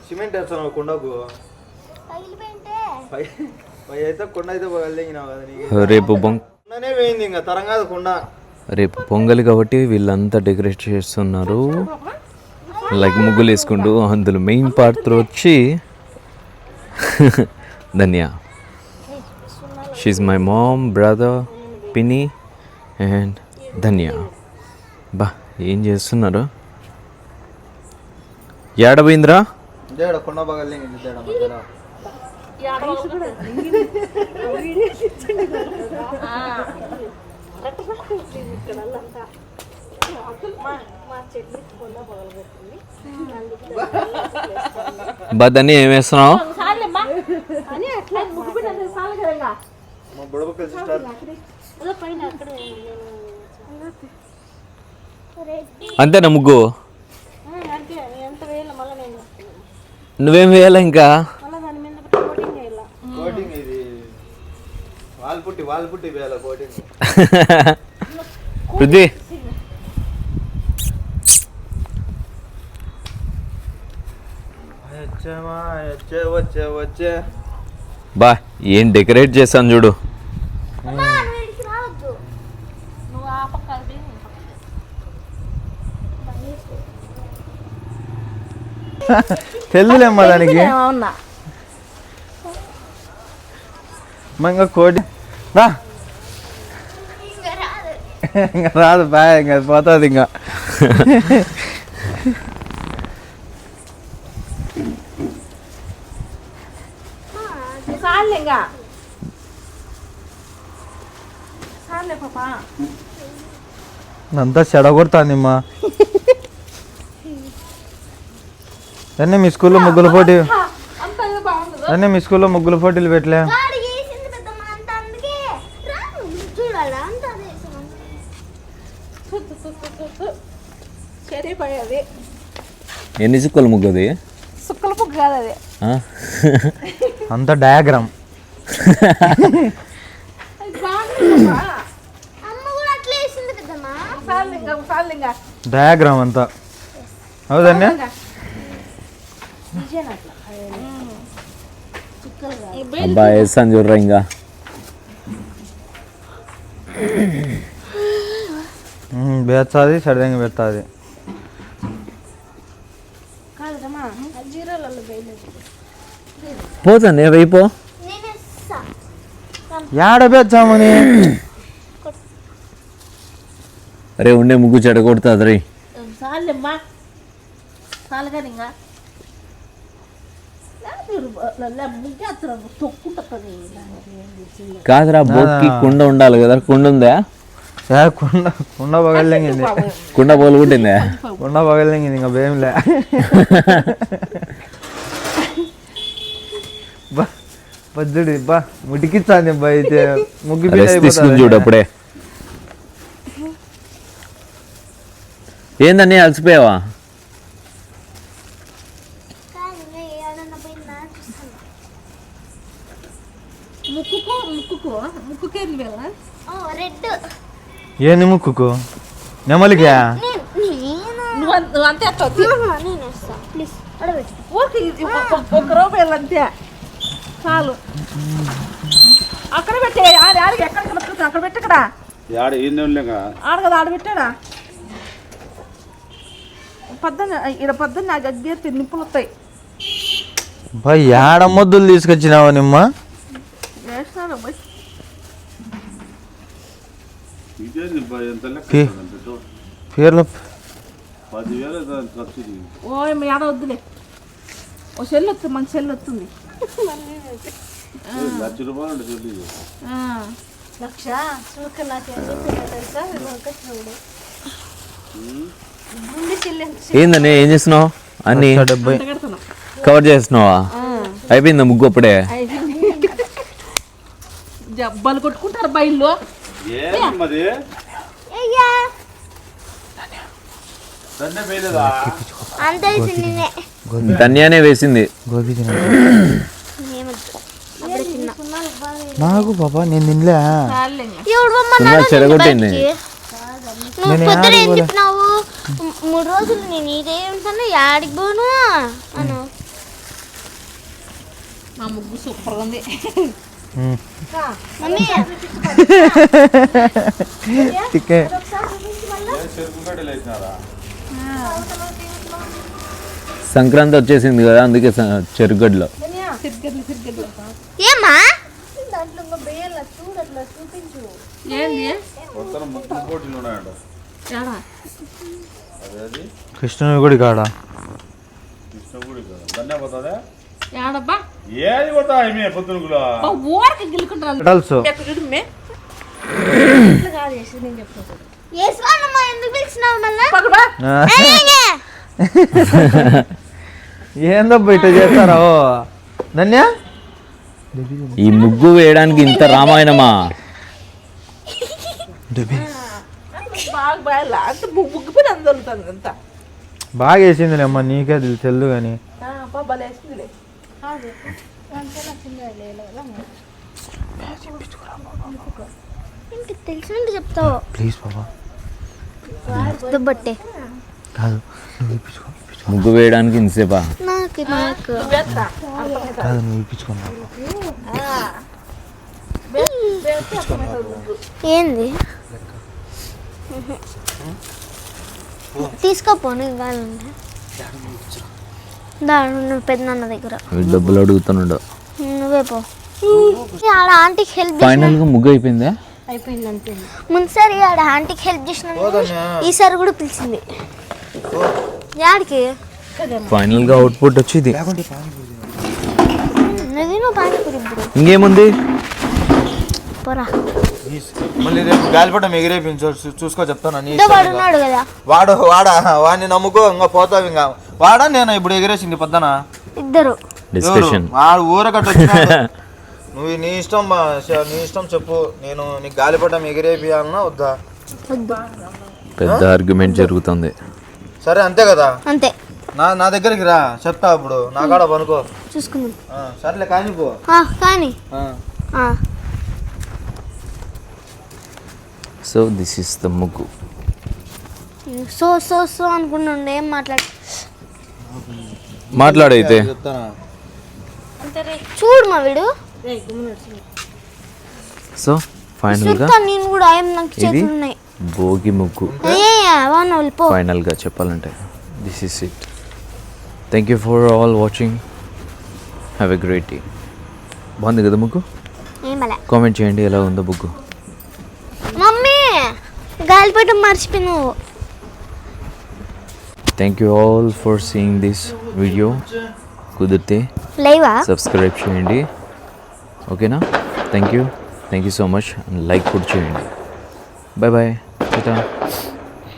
Cement వేస్తాను కొండకు పై అయితే కొండ అయితే పగలదిగినావు కదా నీకు. రేపు కొండనే పోయింది ఇంకా తరంగా కొండ. రేపు పొంగల్ కాబట్టి వీళ్ళంతా డెకరేట్ చేస్తున్నారు, లైక్ ముగ్గులు వేసుకుంటూ. అందులో మెయిన్ పార్ట్ వచ్చి ధన్య, షీఈ్ మై మామ్, బ్రదర్, పిన్ని అండ్ ధన్య. బా ఏం చేస్తున్నారు? ఏడబోయిందిరా కొండ పగలదింది మధ్యలో. బదని ఏం వేస్తున్నావు? అంతేనా ముగ్గు? నువ్వేం వేయాలి ఇంకా? వాల్పుట్టి వేయాల కోటింగ్. పృథ్వీ వచ్చే బా ఏం డెకరేట్ చేశాను చూడు. తెలుదులేమ్మా దానికి. ఇంకా కోటి ఇంకా రాదు బాయ్, ఇంకా పోతుంది ఇంకా. అంతా చెడగొడుతుందిమ్మా. అన్నీ మీ స్కూల్లో ముగ్గుల పోటీ, అన్నీ మీ స్కూల్లో ముగ్గుల పోటీలు పెట్టలే? ఎన్ని చుక్కల ముగ్గు అది? సుక్కల ముగ్గు కాదు అది, అంత డయాగ్రామ్. డయాగ్రామ్ అంతా అవుదన్నే. అబ్బా వేస్తాను చూడరా. ఇంకా పెడుతుంది, సడదంగా పెడుతుంది. పోతాను వైపో యాడ పెంచామని. అరే ఉండే ముగ్గు చెడగొడుతుంది రే. కాదురా, బోట్కి కుండ ఉండాలి కదా. కుండ ఉందా? కుండ పగలింగింది, కుండ పోలు కుట్టిందా? కుండ పగలింగింది ఇంకా భయంలే. పద్దుడి బా ముటికిచ్చాంది బా. అయితే ముగ్గు తీసుకుని చూడు అప్పుడే. ఏందన్నీ అలసిపోయావా? ఏంది ముక్కుకు? నెమలికా? అంతే చాలు. అక్కడ పెట్టే అక్కడ పెట్టకడా ఆడ కదా, ఆడ పెట్టాడా? పొద్దున్న గగ్గేసి నిప్పులు వస్తాయి. ఏడ మొద్దులు తీసుకొచ్చినావా నిమ్మ? పేర్లు ఏడ వద్దులే. ఓ సెల్ వస్తుంది, మంచి సెల్ వస్తుంది. ఏందని ఏం చేస్తున్నావు? అన్ని కవర్ చేస్తున్నావా? అయిపోయిందా ముగ్గు అప్పుడే? జబ్బలు కొట్టుకుంటారు బయల్లో. ధన్యానే వేసింది. నాకు పాపా నేను తినలే. చెడగొట్టింది. నువ్వు పొద్దున ఏం చెప్పినావు? 3 రోజులు నేను ఇదే ఉంటాను, యాడికి పోను అను. ముగ్గు సూపర్గా ఉంది. మమ్మీ టికే సంక్రాంతి వచ్చేసింది కదా, అందుకే చెరుగడ్డలో సిరిగడ్డలు ఏమ్మా ఏంది ఏడా కృష్ణుని గుడి కాడ ఏడబ్బా ఏది పోతా పొద్దునకులో ఊరికి గిల్లుకుంటారు పెటల్స్ ఏసువానమ్మా ఎందుకు పిలిచినావు మళ్ళా ఏందబ్బా ఇట్లా చేస్తారా? ఓ ధన్య ఈ ముగ్గు వేయడానికి ఇంత రామాయణమా? బాగా బాగా అంత ముగ్గుపోయి అందలుతుంది అంతా బాగా వేసిందిలే అమ్మ, నీకే అది తెల్లు కానీ భలే వేసిందిలే. ఇంక తెలిసినట్టు చెప్తావు ప్లీజ్ బాబా దుబ్బట్టే కాదు నువ్వు ఇప్పించుకో ముగ్గు వేయడానికి ఇంతసేపా? నాకు వేస్తా కాదు నువ్వు ఇప్పించుకున్నావు. ఏంది తీసుకోపో నీకు కావాలంటే నువ్వు పెద్దనాన్న దగ్గర వీడు డబ్బులు అడుగుతున్నాడు. నువ్వే పో ఆడ ఆంటీకి హెల్ప్ ఫైనల్ గా ముగ్గు అయిపోయిందా? ముందుసారి ఆడ ఆంటీకి హెల్ప్ చేసిన ఈసారి కూడా పిలిచింది. యాడికి ఫైనల్ గా అవుట్పుట్ వచ్చింది. నది నువ్వు పానీపూరి ఇప్పుడు ఇంకేముంది? పోరా మళ్ళీ రేపు గాలిపటం ఎగిరేపించు చూసుకో చెప్తాను. నీ ఇదో వాడు ఉన్నాడు కదా వాడిని నమ్ముకో, ఇంకా పోతావు. ఇంకా వాడా నేను ఇప్పుడు ఎగిరేసింది పొద్దున ఇద్దరు డిస్కషన్. వాడు ఊరకట్ట వచ్చినాడు. నువ్వు నీ ఇష్టం నీ ఇష్టం చెప్పు. నేను నీకు గాలిపటం ఎగిరేపియాలన్నా వద్దా? వద్దు పెద్ద ఆర్గ్యుమెంట్ జరుగుతుంది. సరే అంతే కదా. అంతే నా దగ్గరికి రా, చెప్తా. అప్పుడు నా కాడ పనుకో. చూసుకుందాం. సర్లే కానీ పో. కానీ సో దిస్ ఇస్ ద ముగ్గు. సో సో సో అనుకుంటుండే ఏం మాట్లాడైతే చెప్తానా? చూడు మా వీడు సో ఫైనల్ గా చూస్తా నేను కూడా ఏం నాకు ఇది చేతులు ఉన్నాయి. భోగి ముగ్గు. వాన వెళ్ళిపో. ఫైనల్ గా చెప్పాలంటే this is it. Thank you for all watching. Have a great day. బాగుంది కదా ముగ్గు? ఏమలే కామెంట్ చేయండి ఎలా ఉందో ముగ్గు. మమ్మీ గాలిపటం మర్చిపోయి నువ్వు. Thank you all for seeing this video. కుదిరితే లేవా సబ్స్క్రైబ్ చేయండి, ఓకేనా? Thank you so much. Like కూడా చేయండి. Bye bye.